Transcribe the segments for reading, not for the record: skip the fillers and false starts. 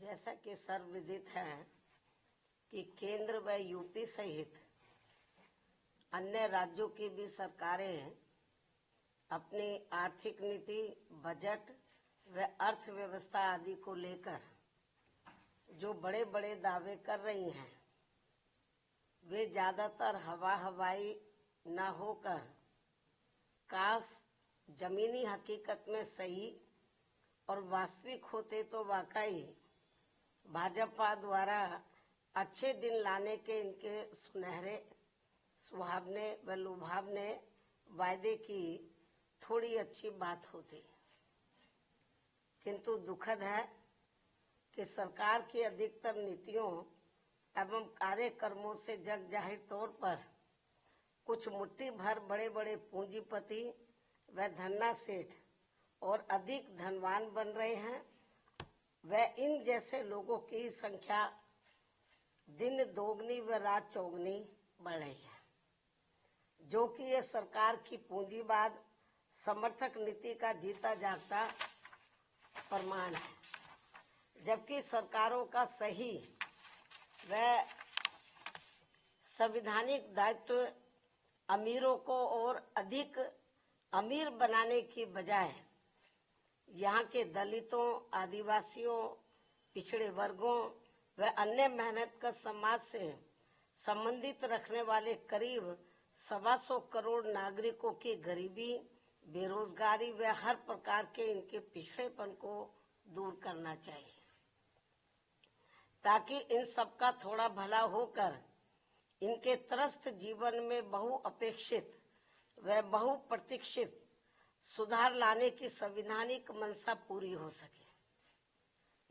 जैसा कि सर्वविदित है कि केंद्र व यूपी सहित अन्य राज्यों की भी सरकारें अपनी आर्थिक नीति, बजट व अर्थव्यवस्था आदि को लेकर जो बड़े बड़े दावे कर रही हैं, वे ज्यादातर हवाई न होकर काश जमीनी हकीकत में सही और वास्तविक होते तो वाकई भाजपा द्वारा अच्छे दिन लाने के इनके सुनहरे सुहावने व लुभावने वायदे की थोड़ी अच्छी बात होती। किंतु दुखद है कि सरकार की अधिकतर नीतियों एवं कार्यक्रमों से जग जाहिर तौर पर कुछ मुट्ठी भर बड़े बड़े पूंजीपति व धन्ना सेठ और अधिक धनवान बन रहे हैं व इन जैसे लोगों की संख्या दिन दोगुनी व रात चौगुनी बढ़ रही है, जो कि ये सरकार की पूंजीवाद समर्थक नीति का जीता जागता प्रमाण है। जबकि सरकारों का सही व संवैधानिक दायित्व अमीरों को और अधिक अमीर बनाने की बजाय यहाँ के दलितों, आदिवासियों, पिछड़े वर्गों व अन्य मेहनतकश समाज से संबंधित रखने वाले करीब 125 करोड़ नागरिकों की गरीबी, बेरोजगारी व हर प्रकार के इनके पिछड़ेपन को दूर करना चाहिए, ताकि इन सबका थोड़ा भला होकर इनके त्रस्त जीवन में बहुअपेक्षित व बहुप्रतीक्षित सुधार लाने की संवैधानिक मंशा पूरी हो सके।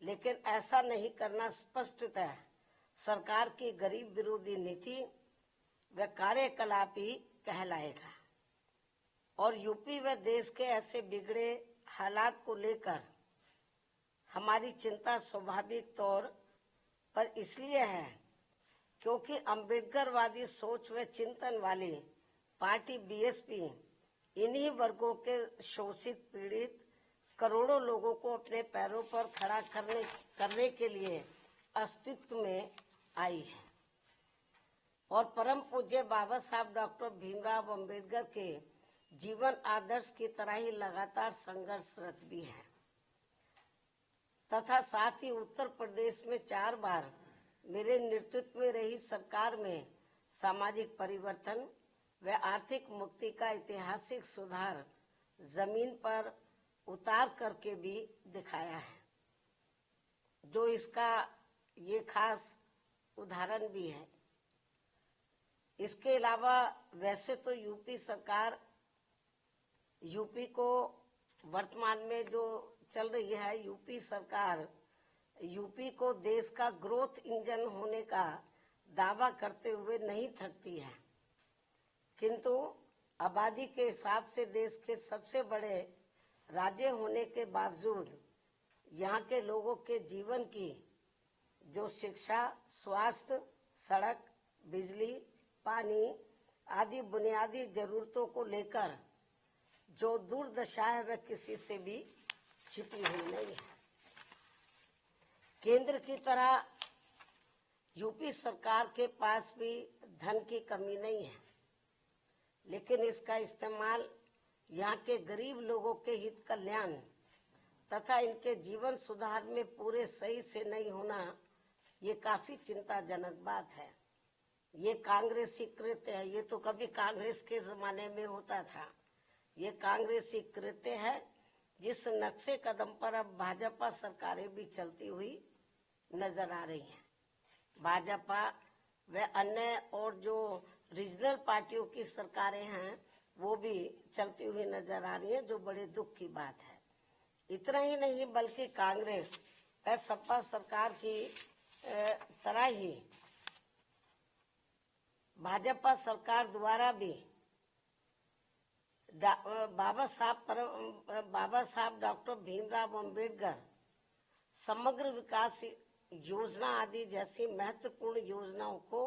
लेकिन ऐसा नहीं करना स्पष्टतः सरकार की गरीब विरोधी नीति व कार्यकलाप ही कहलाएगा। और यूपी व देश के ऐसे बिगड़े हालात को लेकर हमारी चिंता स्वाभाविक तौर पर इसलिए है क्योंकि अम्बेडकरवादी सोच व चिंतन वाली पार्टी बीएसपी इन्हीं वर्गों के शोषित पीड़ित करोड़ों लोगों को अपने पैरों पर खड़ा करने के लिए अस्तित्व में आई है और परम पूज्य बाबा साहब डॉक्टर भीमराव अंबेडकर के जीवन आदर्श की तरह ही लगातार संघर्षरत भी है तथा साथ ही उत्तर प्रदेश में 4 बार मेरे नेतृत्व में रही सरकार में सामाजिक परिवर्तन व आर्थिक मुक्ति का ऐतिहासिक सुधार जमीन पर उतार करके भी दिखाया है, जो इसका ये खास उदाहरण भी है। इसके अलावा वैसे तो यूपी सरकार यूपी को वर्तमान में जो चल रही है, यूपी सरकार यूपी को देश का ग्रोथ इंजन होने का दावा करते हुए नहीं थकती है, किंतु आबादी के हिसाब से देश के सबसे बड़े राज्य होने के बावजूद यहाँ के लोगों के जीवन की जो शिक्षा, स्वास्थ्य, सड़क, बिजली, पानी आदि बुनियादी जरूरतों को लेकर जो दुर्दशा है वह किसी से भी छिपी हुई नहीं है। केंद्र की तरह यूपी सरकार के पास भी धन की कमी नहीं है, लेकिन इसका इस्तेमाल यहाँ के गरीब लोगों के हित कल्याण तथा इनके जीवन सुधार में पूरे सही से नहीं होना, ये काफी चिंताजनक बात है। ये कांग्रेसी कृत्य है, ये तो कभी कांग्रेस के जमाने में होता था। ये कांग्रेसी कृत्य है जिस नक्शे कदम पर अब भाजपा सरकारें भी चलती हुई नजर आ रही हैं। भाजपा व अन्य और जो रीजनल पार्टियों की सरकारें हैं वो भी चलती हुई नजर आ रही है, जो बड़े दुख की बात है। इतना ही नहीं बल्कि कांग्रेस व सपा सरकार की तरह ही भाजपा सरकार द्वारा भी बाबा साहब डॉक्टर भीमराव अंबेडकर समग्र विकास योजना आदि जैसी महत्वपूर्ण योजनाओं को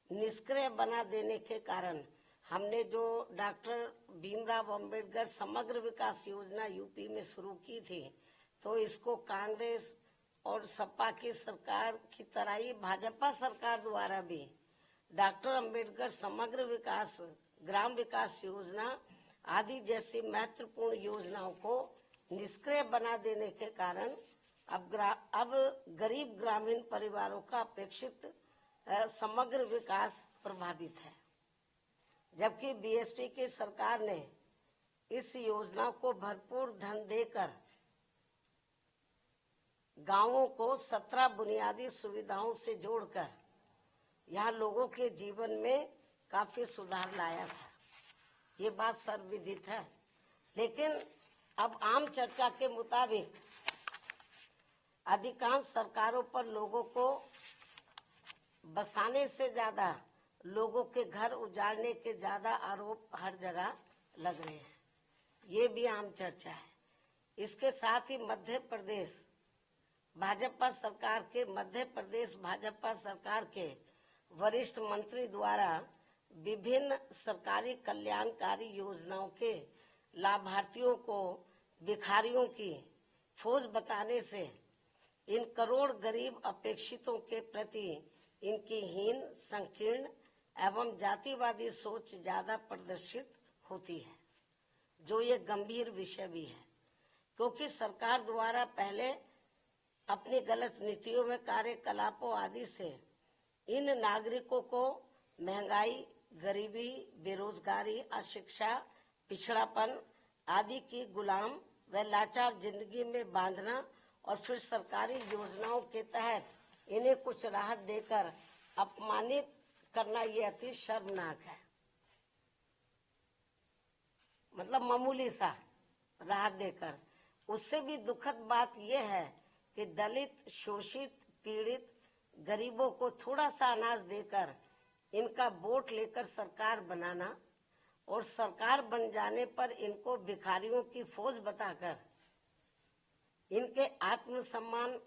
निष्क्रिय बना देने के कारण हमने जो डॉक्टर भीमराव अंबेडकर समग्र विकास योजना यूपी में शुरू की थी, तो इसको कांग्रेस और सपा की सरकार की तरह ही भाजपा सरकार द्वारा भी डॉक्टर अंबेडकर समग्र विकास, ग्राम विकास योजना आदि जैसी महत्वपूर्ण योजनाओं को निष्क्रिय बना देने के कारण अब गरीब ग्रामीण परिवारों का अपेक्षित समग्र विकास प्रभावित है। जबकि बीएसपी की सरकार ने इस योजना को भरपूर धन देकर गांवों को 17 बुनियादी सुविधाओं से जोड़कर यहाँ लोगों के जीवन में काफी सुधार लाया था। ये बात सर्वविदित है। लेकिन अब आम चर्चा के मुताबिक अधिकांश सरकारों पर लोगों को बसाने से ज्यादा लोगों के घर उजाड़ने के ज्यादा आरोप हर जगह लग रहे हैं। ये भी आम चर्चा है। इसके साथ ही मध्य प्रदेश भाजपा सरकार के वरिष्ठ मंत्री द्वारा विभिन्न सरकारी कल्याणकारी योजनाओं के लाभार्थियों को भिखारियों की फौज बताने से इन करोड़ गरीब अपेक्षितों के प्रति इनकी हीन, संकीर्ण एवं जातिवादी सोच ज्यादा प्रदर्शित होती है, जो ये गंभीर विषय भी है। क्योंकि सरकार द्वारा पहले अपनी गलत नीतियों में कार्यकलापों आदि से इन नागरिकों को महंगाई, गरीबी, बेरोजगारी, अशिक्षा, पिछड़ापन आदि की गुलाम व लाचार जिंदगी में बांधना और फिर सरकारी योजनाओं के तहत इन्हें कुछ राहत देकर अपमानित करना, ये अति शर्मनाक है। मतलब मामूली सा राहत देकर। उससे भी दुखद बात यह है कि दलित, शोषित, पीड़ित गरीबों को थोड़ा सा अनाज देकर इनका वोट लेकर सरकार बनाना और सरकार बन जाने पर इनको भिखारियों की फौज बताकर इनके आत्मसम्मान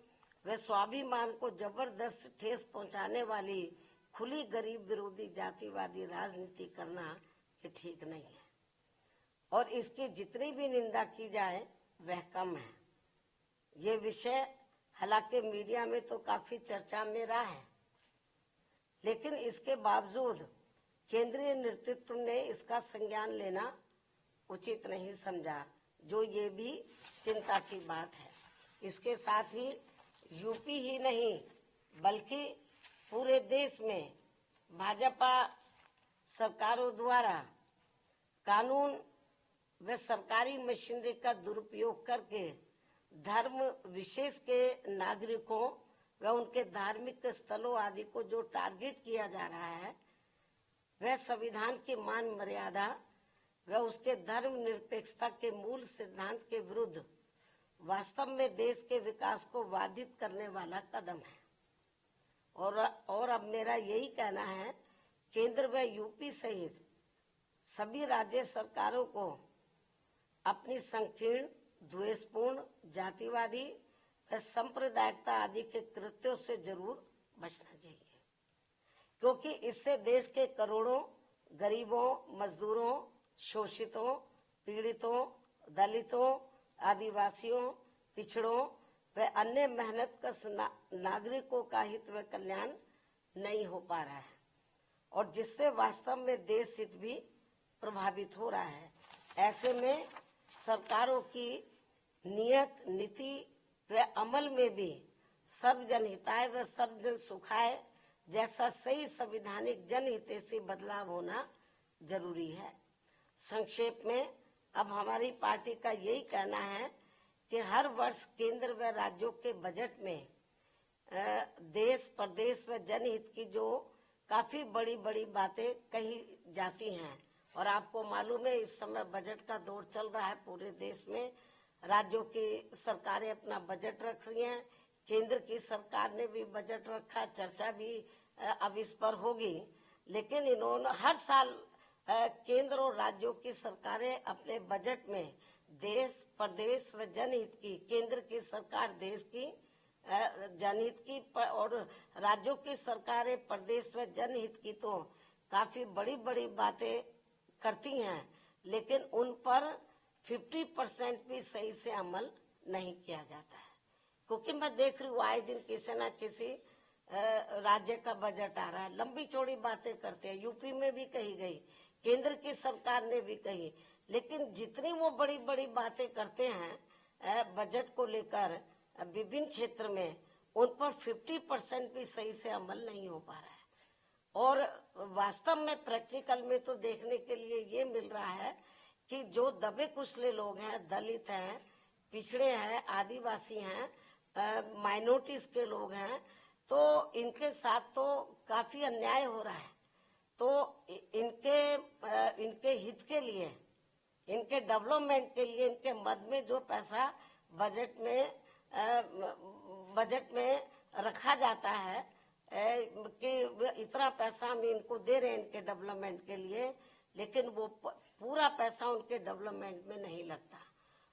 व स्वाभिमान को जबरदस्त ठेस पहुंचाने वाली खुली गरीब विरोधी जातिवादी राजनीति करना ये ठीक नहीं है। और इसकी जितनी भी निंदा की जाए वह कम है। ये विषय हालांकि मीडिया में तो काफी चर्चा में रहा है, लेकिन इसके बावजूद केंद्रीय नेतृत्व ने इसका संज्ञान लेना उचित नहीं समझा, जो ये भी चिंता की बात है। इसके साथ ही यूपी ही नहीं बल्कि पूरे देश में भाजपा सरकारों द्वारा कानून व सरकारी मशीनरी का दुरुपयोग करके धर्म विशेष के नागरिकों व उनके धार्मिक स्थलों आदि को जो टारगेट किया जा रहा है, वह संविधान की मान मर्यादा व उसके धर्म निरपेक्षता के मूल सिद्धांत के विरुद्ध वास्तव में देश के विकास को बाधित करने वाला कदम है। और अब मेरा यही कहना है, केंद्र व यूपी सहित सभी राज्य सरकारों को अपनी संकीर्ण, द्वेषपूर्ण, जातिवादी व सांप्रदायिकता आदि के कृत्यों से जरूर बचना चाहिए, क्योंकि इससे देश के करोड़ों गरीबों, मजदूरों, शोषितों, पीड़ितों, दलितों, आदिवासियों, पिछड़ों व अन्य मेहनतकश नागरिकों का हित व कल्याण नहीं हो पा रहा है, और जिससे वास्तव में देश हित भी प्रभावित हो रहा है। ऐसे में सरकारों की नियत, नीति व अमल में भी सर्वजन हिताय व सर्वजन सुखाय जैसा सही संवैधानिक जनहितैषी बदलाव होना जरूरी है। संक्षेप में अब हमारी पार्टी का यही कहना है कि हर वर्ष केंद्र व राज्यों के बजट में देश, प्रदेश व जनहित की जो काफी बड़ी बड़ी बातें कही जाती हैं, और आपको मालूम है इस समय बजट का दौर चल रहा है पूरे देश में। राज्यों की सरकारें अपना बजट रख रही हैं, केंद्र की सरकार ने भी बजट रखा, चर्चा भी अब इस पर होगी। लेकिन इन्होंने हर साल केंद्र और राज्यों की सरकारें अपने बजट में देश, प्रदेश व जनहित की, केंद्र की सरकार देश की जनहित की और राज्यों की सरकारें प्रदेश व जनहित की तो काफी बड़ी बड़ी बातें करती हैं, लेकिन उन पर 50% भी सही से अमल नहीं किया जाता है। क्योंकि मैं देख रही हूँ आए दिन किसी न किसी राज्य का बजट आ रहा है, लंबी चौड़ी बातें करते हैं। यूपी में भी कही गई, केंद्र की सरकार ने भी कही, लेकिन जितनी वो बड़ी बड़ी बातें करते हैं बजट को लेकर विभिन्न क्षेत्र में, उन पर 50% भी सही से अमल नहीं हो पा रहा है। और वास्तव में प्रैक्टिकल में तो देखने के लिए ये मिल रहा है कि जो दबे कुचले लोग हैं, दलित हैं, पिछड़े हैं, आदिवासी हैं, माइनॉरिटीज के लोग हैं, तो इनके साथ तो काफी अन्याय हो रहा है। तो इनके हित के लिए, इनके डेवलपमेंट के लिए, इनके मद में जो पैसा बजट में रखा जाता है कि इतना पैसा हम इनको दे रहे हैं इनके डेवलपमेंट के लिए, लेकिन वो पूरा पैसा उनके डेवलपमेंट में नहीं लगता।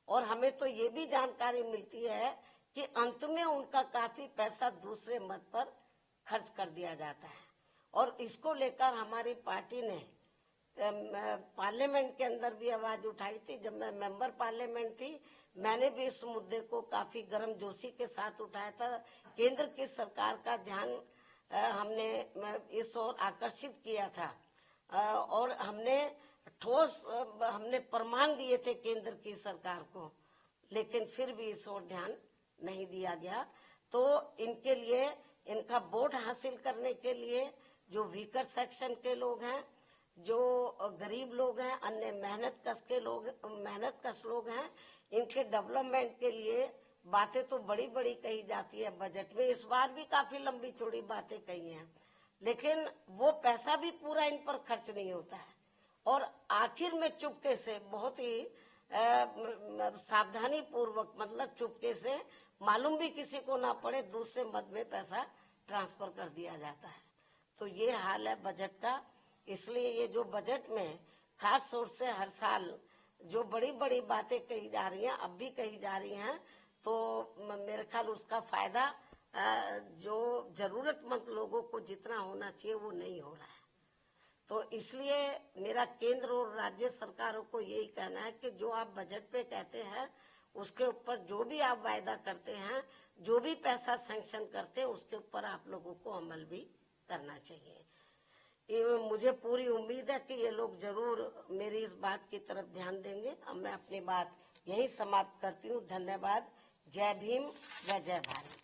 और हमें तो ये भी जानकारी मिलती है कि अंत में उनका काफी पैसा दूसरे मद पर खर्च कर दिया जाता है। और इसको लेकर हमारी पार्टी ने पार्लियामेंट के अंदर भी आवाज उठाई थी। जब मैं मेंबर पार्लियामेंट थी, मैंने भी इस मुद्दे को काफी गर्मजोशी के साथ उठाया था। केंद्र की सरकार का ध्यान हमने इस ओर आकर्षित किया था और हमने प्रमाण दिए थे केंद्र की सरकार को, लेकिन फिर भी इस ओर ध्यान नहीं दिया गया। तो इनके लिए, इनका वोट हासिल करने के लिए जो वीकर सेक्शन के लोग हैं, जो गरीब लोग हैं, अन्य मेहनत कश लोग हैं, इनके डेवलपमेंट के लिए बातें तो बड़ी बड़ी कही जाती है बजट में। इस बार भी काफी लंबी चौड़ी बातें कही हैं, लेकिन वो पैसा भी पूरा इन पर खर्च नहीं होता है। और आखिर में चुपके से, बहुत ही सावधानी पूर्वक, मतलब चुपके से, मालूम भी किसी को ना पड़े, दूसरे मद में पैसा ट्रांसफर कर दिया जाता है। तो ये हाल है बजट का। इसलिए ये जो बजट में खास तौर से हर साल जो बड़ी बड़ी बातें कही जा रही हैं, अब भी कही जा रही हैं, तो मेरे ख्याल उसका फायदा जो जरूरतमंद लोगों को जितना होना चाहिए वो नहीं हो रहा है। तो इसलिए मेरा केंद्र और राज्य सरकारों को यही कहना है कि जो आप बजट पे कहते हैं, उसके ऊपर जो भी आप वायदा करते हैं, जो भी पैसा सैंक्शन करते हैं, उसके ऊपर आप लोगों को अमल भी करना चाहिए। मुझे पूरी उम्मीद है कि ये लोग जरूर मेरी इस बात की तरफ ध्यान देंगे। अब मैं अपनी बात यही समाप्त करती हूँ। धन्यवाद। जय भीम व जय भारत।